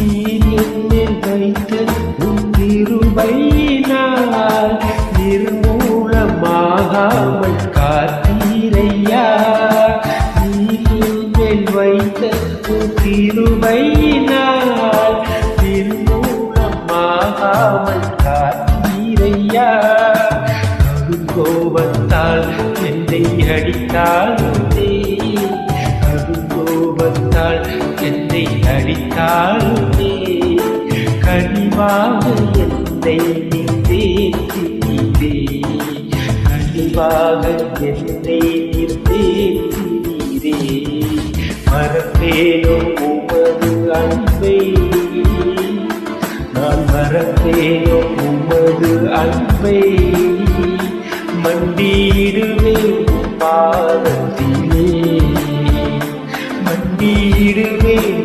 நீர் என்னில் வைத்த உன் கிருபையினால் நிர்மூலமாகாமல் காத்தீரையா. நீர் என்னில் வைத்த உன் கிருபையினால் நிர்மூலமாகாமல் காத்தீரையா. கோபத்தால் என்னை அடித்தாலுமே, கோபத்தால் என்னை அடித்தாலுமே, கனிவாக என்னை நிறுத்தினீரே, கனிவாக என்னை நிறுத்தினீரே. மறப்பேனோ உமது அன்பை, நான் மறப்பேனோ உமது அன்பை. மண்டியிடுவேன் பாதத்திலே, மண்டியிடுவேன்